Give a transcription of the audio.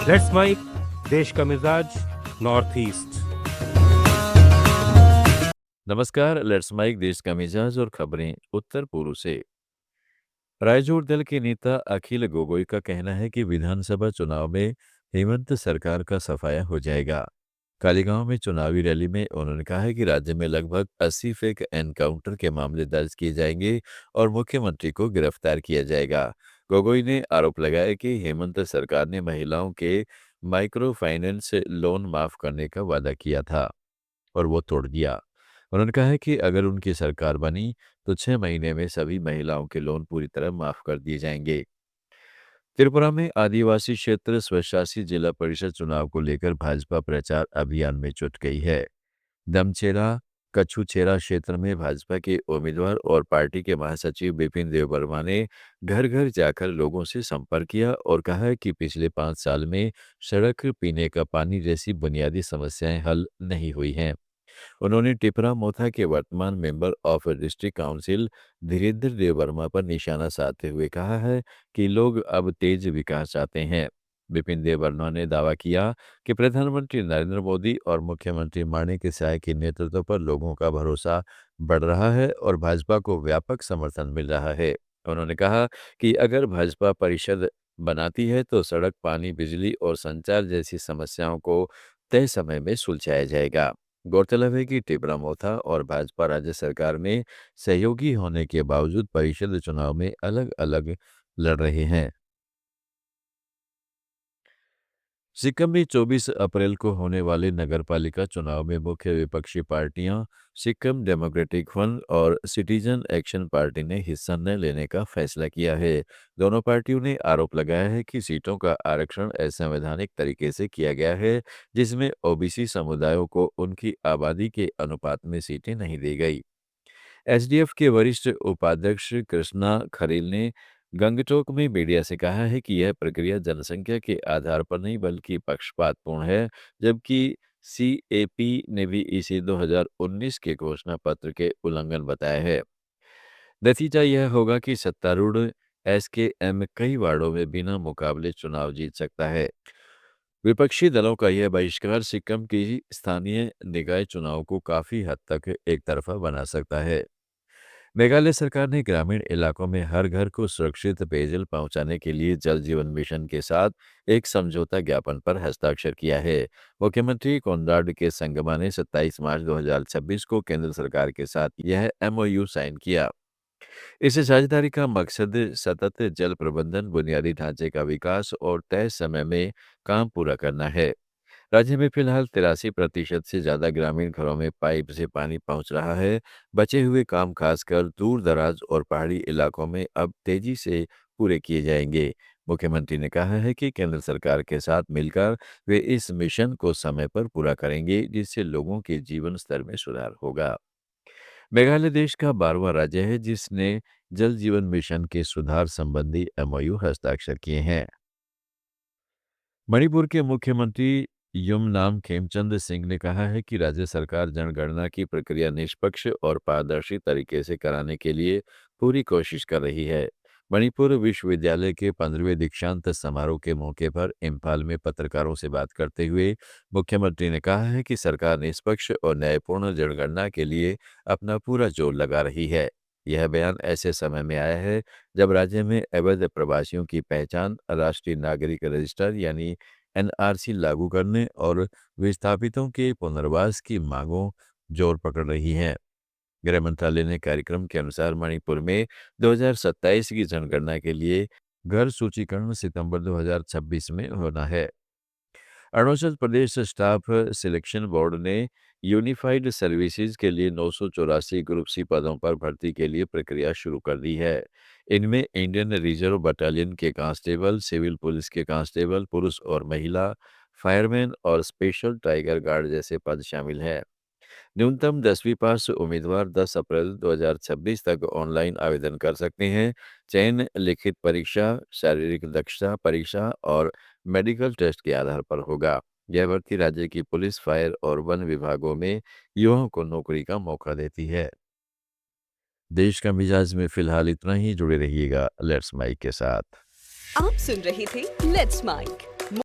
Let's mic देश का मिजाज नॉर्थ ईस्ट। नमस्कार। लेट्स माइक देश का मिजाज और खबरें उत्तर पूर्व से। रायजोर दल के नेता अखिल गोगोई का कहना है कि विधानसभा चुनाव में हेमंत सरकार का सफाया हो जाएगा। कालीगांव में चुनावी रैली में उन्होंने कहा है कि राज्य में लगभग 80 फेक एनकाउंटर के मामले दर्ज किए जाएंगे और मुख्यमंत्री को गिरफ्तार किया जाएगा। गोगोई ने आरोप लगाया कि हेमंत सरकार ने महिलाओं के माइक्रो फाइनेंस लोन माफ करने का वादा किया था और वो तोड़ दिया। उन्होंने कहा है कि अगर उनकी सरकार बनी तो 6 महीने में सभी महिलाओं के लोन पूरी तरह माफ कर दिए जाएंगे। त्रिपुरा में आदिवासी क्षेत्र स्वशासी जिला परिषद चुनाव को लेकर भाजपा प्रचार अभियान में जुट गई है। दमचेरा कछुचेरा क्षेत्र में भाजपा के उम्मीदवार और पार्टी के महासचिव बिपिन देव वर्मा ने घर घर जाकर लोगों से संपर्क किया और कहा है कि पिछले 5 साल में सड़क, पीने का पानी जैसी बुनियादी समस्याएं हल नहीं हुई हैं। उन्होंने टिपरा मोथा के वर्तमान member of district council Dhirendra Dev Varma पर निशाना साधते हुए कहा है कि लोग अब तेज विकास चाहते हैं। बिपिन देव वर्मा ने दावा किया कि प्रधानमंत्री नरेंद्र मोदी और मुख्यमंत्री माणिक साय के नेतृत्व पर लोगों का भरोसा बढ़ रहा है और भाजपा को व्यापक समर्थन मिल रहा है। उन्होंने कहा कि अगर भाजपा परिषद बनाती है तो सड़क, पानी, बिजली और संचार जैसी समस्याओं को तय समय में सुलझाया जाएगा। गौरतलब है कि टिपरा मोथा और भाजपा राज्य सरकार में सहयोगी होने के बावजूद परिषद चुनाव में अलग अलग लड़ रहे हैं। सिक्किम में 24 अप्रैल को होने वाले नगरपालिका चुनाव में मुख्य विपक्षी पार्टियां सिक्किम डेमोक्रेटिक फ्रंट और सिटीजन एक्शन पार्टी ने हिस्सा न लेने का फैसला किया है। दोनों पार्टियों ने आरोप लगाया है कि सीटों का आरक्षण असंवैधानिक तरीके से किया गया है, जिसमें ओबीसी समुदायों को उनकी आबादी के अनुपात में सीटें नहीं दी गई। एसडीएफ के वरिष्ठ उपाध्यक्ष कृष्णा खरेल ने गंगटोक में मीडिया से कहा है कि यह प्रक्रिया जनसंख्या के आधार पर नहीं बल्कि पक्षपातपूर्ण है, जबकि सीएपी ने भी इसे 2019 के घोषणा पत्र के उल्लंघन बताया है। नतीजा यह होगा कि सत्तारूढ़ एसकेएम कई वार्डों में बिना मुकाबले चुनाव जीत सकता है। विपक्षी दलों का यह बहिष्कार सिक्किम की स्थानीय निकाय चुनाव को काफी हद तक एक तरफा बना सकता है। मेघालय सरकार ने ग्रामीण इलाकों में हर घर को सुरक्षित पेयजल पहुंचाने के लिए जल जीवन मिशन के साथ एक समझौता ज्ञापन पर हस्ताक्षर किया है। मुख्यमंत्री कोनराड के संगमा ने 27 मार्च 2026 को केंद्र सरकार के साथ यह एमओयू साइन किया। इस साझेदारी का मकसद सतत जल प्रबंधन, बुनियादी ढांचे का विकास और तय समय में काम पूरा करना है। राज्य में फिलहाल 83% से ज्यादा ग्रामीण घरों में पाइप से पानी पहुंच रहा है। बचे हुए काम खासकर दूर दराज और पहाड़ी इलाकों में अब तेजी से पूरे किए जाएंगे। मुख्यमंत्री ने कहा है कि केंद्र सरकार के साथ मिलकर वे इस मिशन को समय पर पूरा करेंगे, जिससे लोगों के जीवन स्तर में सुधार होगा। मेघालय देश का 12वां राज्य है जिसने जल जीवन मिशन के सुधार संबंधी एमओयू हस्ताक्षर किए हैं। मणिपुर के मुख्यमंत्री युमनाम खेमचंद सिंह ने कहा है कि राज्य सरकार जनगणना की प्रक्रिया निष्पक्ष और पारदर्शी तरीके से कराने के लिए पूरी कोशिश कर रही है। मणिपुर विश्वविद्यालय के 15वें दीक्षांत समारोह के मौके पर इम्फाल में पत्रकारों से बात करते हुए मुख्यमंत्री ने कहा है कि सरकार निष्पक्ष और न्यायपूर्ण जनगणना के लिए अपना पूरा जोर लगा रही है। यह बयान ऐसे समय में आया है जब राज्य में अवैध प्रवासियों की पहचान, राष्ट्रीय नागरिक रजिस्टर यानी एनआरसी लागू करने और विस्थापितों के पुनर्वास की मांगों जोर पकड़ रही हैं। गृह मंत्रालय ने कार्यक्रम के अनुसार मणिपुर में 2027 की जनगणना के लिए घर सूचीकरण सितंबर 2026 में होना है। Arunachal Pradesh staff selection board ने यूनिफाइड सर्विसेज के लिए 984 ग्रुप सी पदों पर भर्ती के लिए प्रक्रिया शुरू कर दी है। इनमें इंडियन रिजर्व बटालियन के कांस्टेबल, सिविल पुलिस के कांस्टेबल, पुरुष और महिला, फायरमैन और स्पेशल टाइगर गार्ड जैसे पद शामिल हैं। न्यूनतम 10वीं पास उम्मीदवार 10 अप्रैल 2026 तक ऑनलाइन आवेदन कर सकते हैं। चयन लिखित परीक्षा, शारीरिक दक्षता परीक्षा और मेडिकल टेस्ट के आधार पर होगा। यह भर्ती राज्य की पुलिस, फायर और वन विभागों में युवाओं को नौकरी का मौका देती है। देश का मिजाज में फिलहाल इतना ही। जुड़े रहिएगा लेट्स माइक के साथ। आप सुन रहे थे लेट्स माइक